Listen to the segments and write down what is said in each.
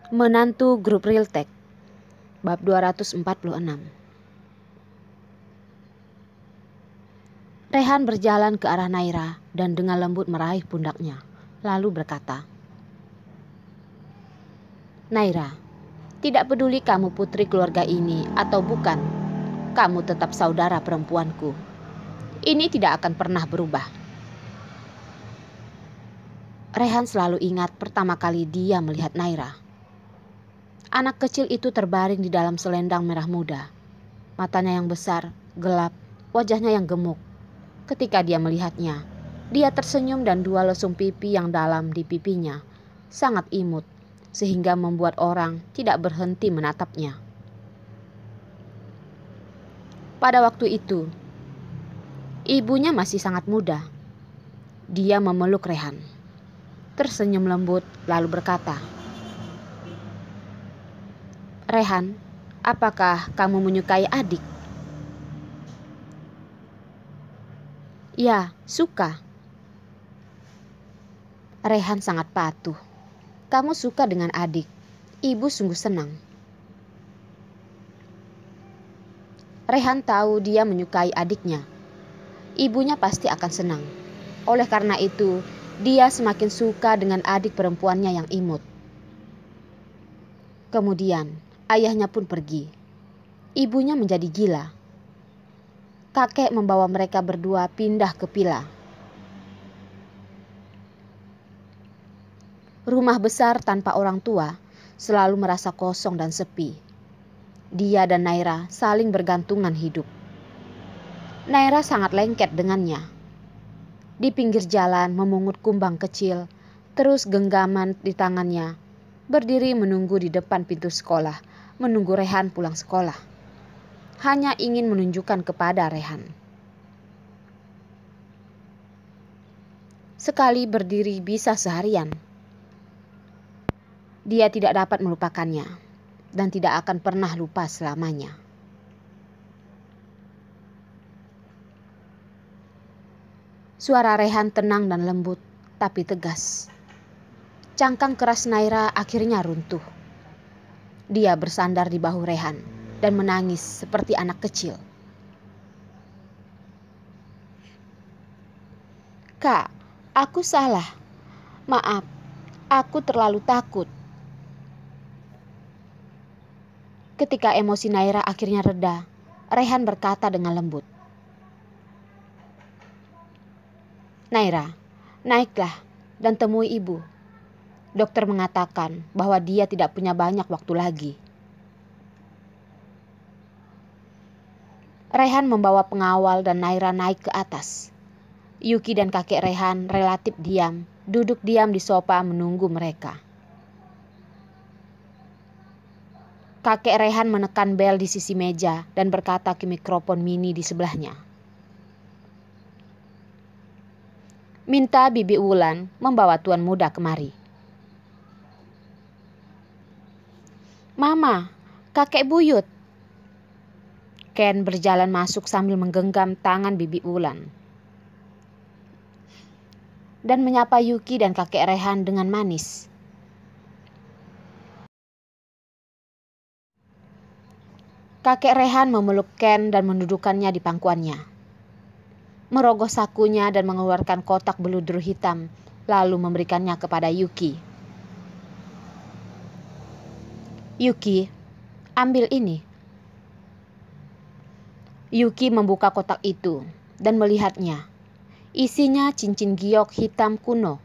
Menantu Grup Realtek, bab 246. Rehan berjalan ke arah Naira dan dengan lembut meraih pundaknya, lalu berkata, "Naira, tidak peduli kamu putri keluarga ini atau bukan, kamu tetap saudara perempuanku. Ini tidak akan pernah berubah." Rehan selalu ingat pertama kali dia melihat Naira. Anak kecil itu terbaring di dalam selendang merah muda. Matanya yang besar, gelap, wajahnya yang gemuk. Ketika dia melihatnya, dia tersenyum dan dua lesung pipi yang dalam di pipinya sangat imut, sehingga membuat orang tidak berhenti menatapnya. Pada waktu itu, ibunya masih sangat muda. Dia memeluk Rehan, tersenyum lembut lalu berkata, "Rehan, apakah kamu menyukai adik?" "Ya, suka." Rehan sangat patuh. "Kamu suka dengan adik. Ibu sungguh senang." Rehan tahu dia menyukai adiknya. Ibunya pasti akan senang. Oleh karena itu, dia semakin suka dengan adik perempuannya yang imut. Kemudian, ayahnya pun pergi. Ibunya menjadi gila. Kakek membawa mereka berdua pindah ke Pila. Rumah besar tanpa orang tua selalu merasa kosong dan sepi. Dia dan Naira saling bergantungan hidup. Naira sangat lengket dengannya. Di pinggir jalan memungut kumbang kecil, terus genggaman di tangannya, berdiri menunggu di depan pintu sekolah, menunggu Rehan pulang sekolah. Hanya ingin menunjukkan kepada Rehan. Sekali berdiri bisa seharian. Dia tidak dapat melupakannya dan tidak akan pernah lupa selamanya. Suara Rehan tenang dan lembut, tapi tegas. Cangkang keras Naira akhirnya runtuh. Dia bersandar di bahu Rehan dan menangis seperti anak kecil. "Kak, aku salah. Maaf, aku terlalu takut." Ketika emosi Naira akhirnya reda, Rehan berkata dengan lembut, "Naira, naiklah dan temui ibu. Dokter mengatakan bahwa dia tidak punya banyak waktu lagi." Rehan membawa pengawal dan Naira naik ke atas. Yuki dan kakek Rehan relatif diam, duduk diam di sofa menunggu mereka. Kakek Rehan menekan bel di sisi meja dan berkata ke mikrofon mini di sebelahnya, "Minta Bibi Wulan membawa tuan muda kemari." "Mama, kakek buyut." Ken berjalan masuk sambil menggenggam tangan Bibi Wulan dan menyapa Yuki dan kakek Rehan dengan manis. Kakek Rehan memeluk Ken dan mendudukannya di pangkuannya, merogoh sakunya dan mengeluarkan kotak beludur hitam, lalu memberikannya kepada Yuki. "Yuki, ambil ini." Yuki membuka kotak itu dan melihatnya. Isinya cincin giok hitam kuno.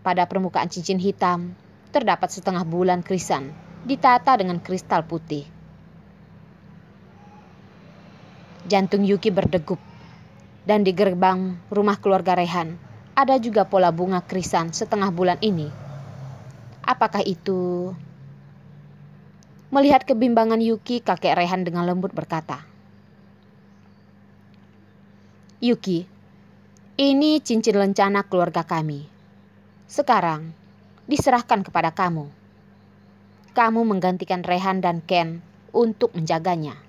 Pada permukaan cincin hitam terdapat setengah bulan krisan ditata dengan kristal putih. Jantung Yuki berdegup, dan di gerbang rumah keluarga Rehan ada juga pola bunga krisan setengah bulan ini. Apakah itu? Melihat kebimbangan Yuki, kakek Rehan dengan lembut berkata, "Yuki, ini cincin lencana keluarga kami. Sekarang diserahkan kepada kamu. Kamu menggantikan Rehan dan Ken untuk menjaganya."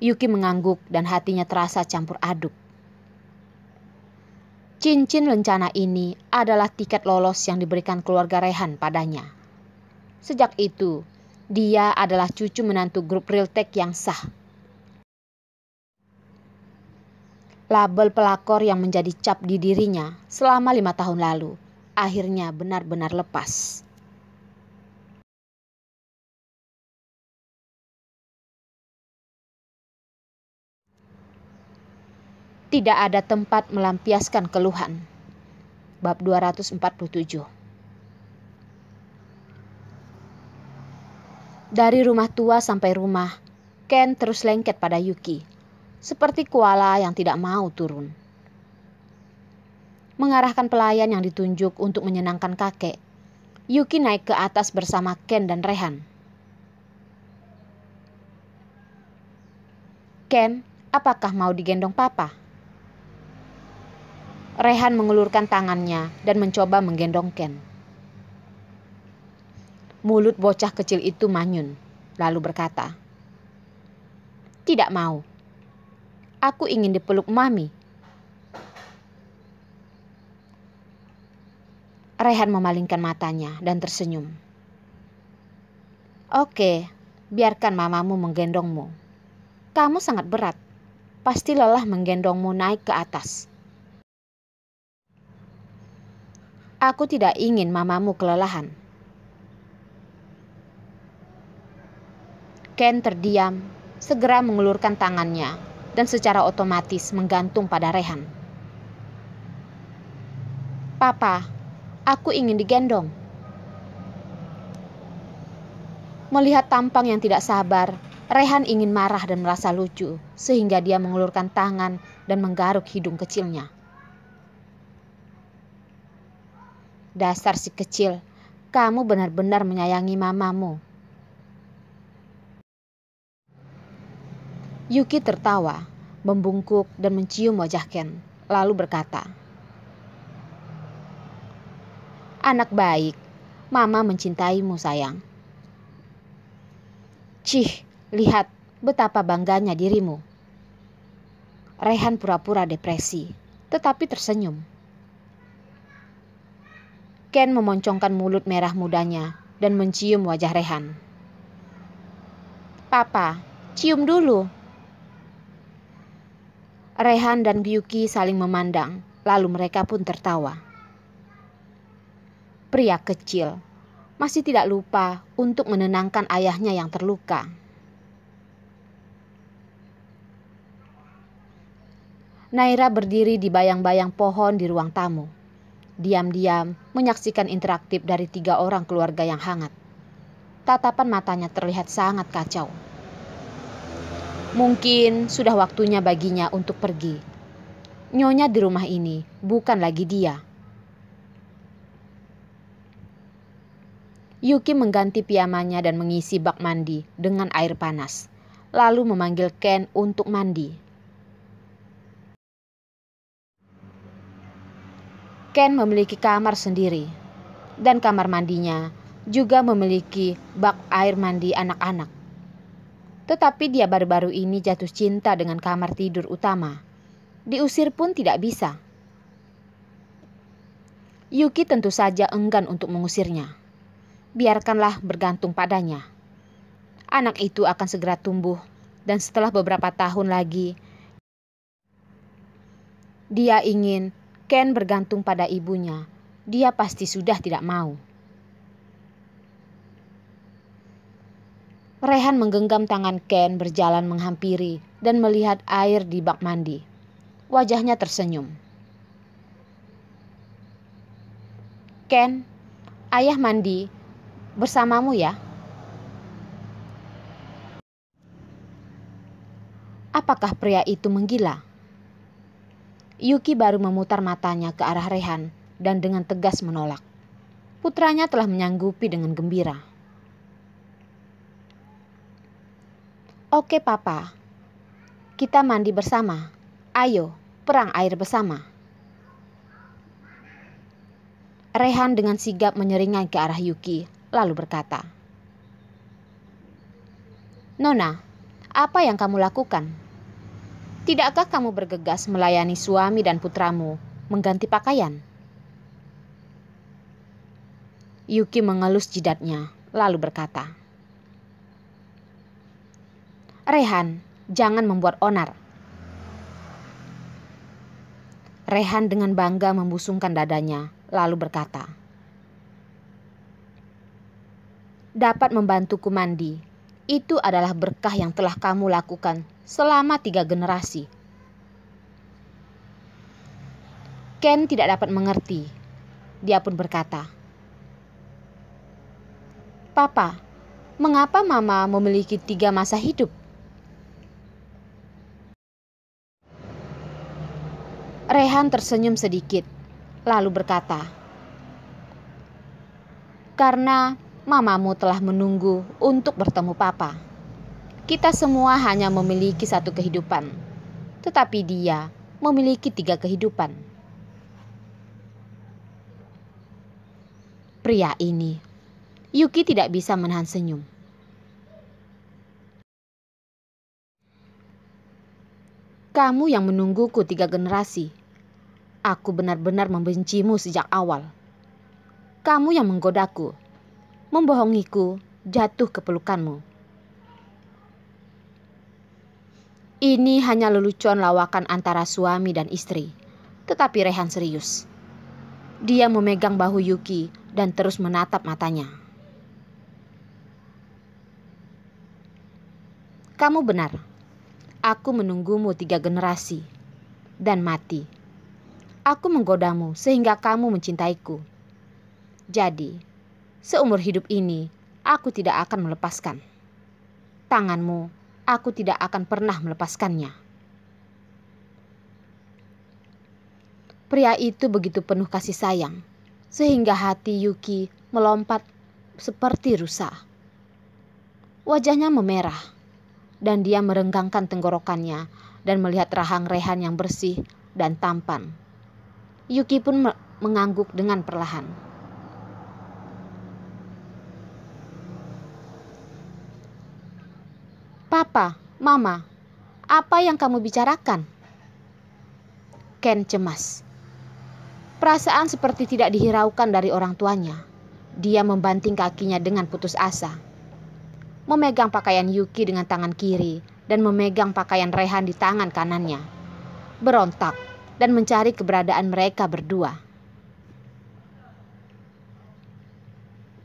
Yuki mengangguk dan hatinya terasa campur aduk. Cincin lencana ini adalah tiket lolos yang diberikan keluarga Rehan padanya. Sejak itu, dia adalah cucu menantu grup Realtek yang sah. Label pelakor yang menjadi cap di dirinya selama 5 tahun lalu akhirnya benar-benar lepas. Tidak ada tempat melampiaskan keluhan. Bab 247. Dari rumah tua sampai rumah, Ken terus lengket pada Yuki, seperti koala yang tidak mau turun. Mengarahkan pelayan yang ditunjuk untuk menyenangkan kakek, Yuki naik ke atas bersama Ken dan Rehan. "Ken, apakah mau digendong papa?" Rehan mengulurkan tangannya dan mencoba menggendong Ken. Mulut bocah kecil itu manyun, lalu berkata, "Tidak mau. Aku ingin dipeluk Mami." Rehan memalingkan matanya dan tersenyum. "Oke, biarkan mamamu menggendongmu. Kamu sangat berat. Pasti lelah menggendongmu naik ke atas." "Aku tidak ingin mamamu kelelahan." Ken terdiam, segera mengulurkan tangannya dan secara otomatis menggantung pada Rehan. "Papa, aku ingin digendong." Melihat tampang yang tidak sabar, Rehan ingin marah dan merasa lucu, sehingga dia mengulurkan tangan dan menggaruk hidung kecilnya. "Dasar si kecil, kamu benar-benar menyayangi mamamu." Yuki tertawa, membungkuk dan mencium wajah Ken, lalu berkata, "Anak baik, mama mencintaimu sayang." "Cih, lihat betapa bangganya dirimu." Rehan pura-pura depresi, tetapi tersenyum. Ken memoncongkan mulut merah mudanya dan mencium wajah Rehan. "Papa, cium dulu." Rehan dan Yuki saling memandang, lalu mereka pun tertawa. Pria kecil masih tidak lupa untuk menenangkan ayahnya yang terluka. Naira berdiri di bayang-bayang pohon di ruang tamu. Diam-diam menyaksikan interaktif dari 3 orang keluarga yang hangat. Tatapan matanya terlihat sangat kacau. Mungkin sudah waktunya baginya untuk pergi. Nyonya di rumah ini bukan lagi dia. Yuki mengganti piyamanya dan mengisi bak mandi dengan air panas, lalu memanggil Ken untuk mandi. Ken memiliki kamar sendiri, dan kamar mandinya juga memiliki bak air mandi anak-anak. Tetapi dia baru-baru ini jatuh cinta dengan kamar tidur utama. Diusir pun tidak bisa. Yuki tentu saja enggan untuk mengusirnya. Biarkanlah bergantung padanya. Anak itu akan segera tumbuh, dan setelah beberapa tahun lagi, dia ingin Ken bergantung pada ibunya. Dia pasti sudah tidak mau. Rehan menggenggam tangan Ken berjalan menghampiri dan melihat air di bak mandi. Wajahnya tersenyum. "Ken, ayah mandi bersamamu ya?" Apakah pria itu menggila? Yuki baru memutar matanya ke arah Rehan dan dengan tegas menolak. Putranya telah menyanggupi dengan gembira. "Oke papa, kita mandi bersama. Ayo, perang air bersama." Rehan dengan sigap menyeringai ke arah Yuki, lalu berkata, "Nona, apa yang kamu lakukan? Tidakkah kamu bergegas melayani suami dan putramu mengganti pakaian. Yuki mengelus jidatnya, lalu berkata, "Rehan, jangan membuat onar." Rehan dengan bangga membusungkan dadanya, lalu berkata, "Dapat membantuku mandi, itu adalah berkah yang telah kamu lakukan selama 3 generasi." Ken tidak dapat mengerti. Dia pun berkata, "Papa, mengapa Mama memiliki 3 masa hidup?" Rehan tersenyum sedikit, lalu berkata, "Karena Mamamu telah menunggu untuk bertemu Papa. Kita semua hanya memiliki 1 kehidupan, tetapi dia memiliki 3 kehidupan." Pria ini, Yuki tidak bisa menahan senyum. "Kamu yang menungguku 3 generasi. Aku benar-benar membencimu sejak awal. Kamu yang menggodaku, membohongiku, jatuh ke pelukanmu." Ini hanya lelucon lawakan antara suami dan istri, tetapi Rehan serius. Dia memegang bahu Yuki dan terus menatap matanya. "Kamu benar. Aku menunggumu 3 generasi dan mati. Aku menggodamu sehingga kamu mencintaiku. Jadi, seumur hidup ini aku tidak akan melepaskan. Tanganmu, aku tidak akan pernah melepaskannya." Pria itu begitu penuh kasih sayang, sehingga hati Yuki melompat seperti rusa. Wajahnya memerah, dan dia merenggangkan tenggorokannya dan melihat rahang Rehan yang bersih dan tampan. Yuki pun mengangguk dengan perlahan. "Papa, Mama, apa yang kamu bicarakan?" Ken cemas. Perasaan seperti tidak dihiraukan dari orang tuanya. Dia membanting kakinya dengan putus asa, memegang pakaian Yuki dengan tangan kiri dan memegang pakaian Rehan di tangan kanannya, berontak dan mencari keberadaan mereka berdua.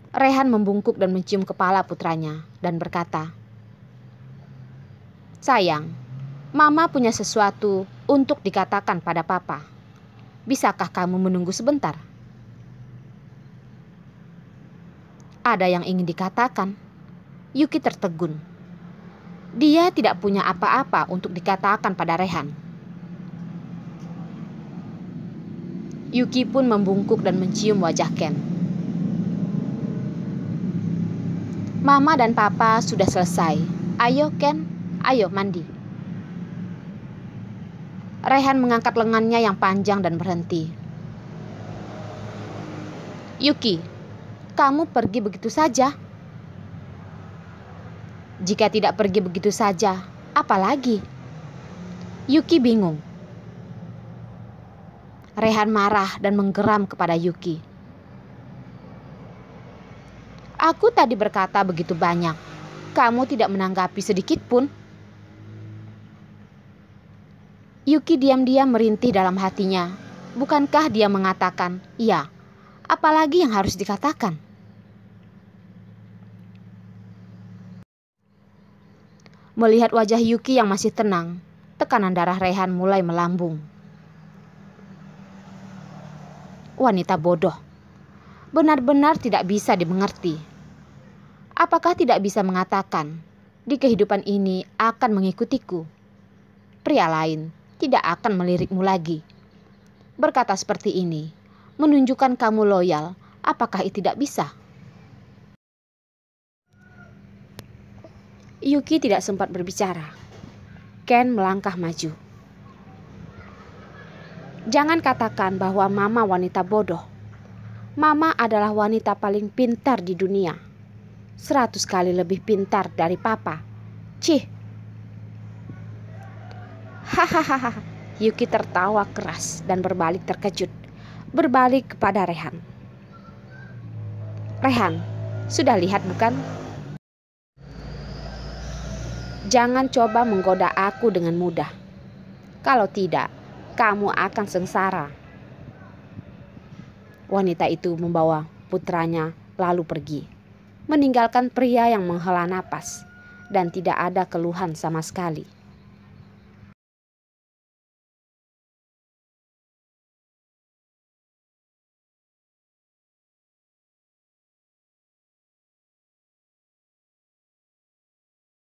Rehan membungkuk dan mencium kepala putranya dan berkata, "Sayang, Mama punya sesuatu untuk dikatakan pada Papa. Bisakah kamu menunggu sebentar?" Ada yang ingin dikatakan. Yuki tertegun. Dia tidak punya apa-apa untuk dikatakan pada Rehan. Yuki pun membungkuk dan mencium wajah Ken. "Mama dan Papa sudah selesai. Ayo Ken, ayo mandi." Rehan mengangkat lengannya yang panjang dan berhenti. "Yuki, kamu pergi begitu saja?" "Jika tidak pergi begitu saja, apa lagi?" Yuki bingung. Rehan marah dan menggeram kepada Yuki. "Aku tadi berkata begitu banyak. Kamu tidak menanggapi sedikit pun." Yuki diam-diam merintih dalam hatinya. Bukankah dia mengatakan, "Ya, apalagi yang harus dikatakan?" Melihat wajah Yuki yang masih tenang, tekanan darah Rehan mulai melambung. Wanita bodoh. Benar-benar tidak bisa dimengerti. Apakah tidak bisa mengatakan, "Di kehidupan ini akan mengikutiku. Pria lain tidak akan melirikmu lagi." Berkata seperti ini, menunjukkan kamu loyal. Apakah itu tidak bisa? Yuki tidak sempat berbicara. Ken melangkah maju. "Jangan katakan bahwa Mama wanita bodoh. Mama adalah wanita paling pintar di dunia. 100 kali lebih pintar dari Papa. Cih." "Hahaha, Yuki tertawa keras dan berbalik terkejut. Berbalik kepada Rehan. Rehan, sudah lihat bukan? Jangan coba menggoda aku dengan mudah. Kalau tidak, kamu akan sengsara. Wanita itu membawa putranya lalu pergi, meninggalkan pria yang menghela napas dan tidak ada keluhan sama sekali.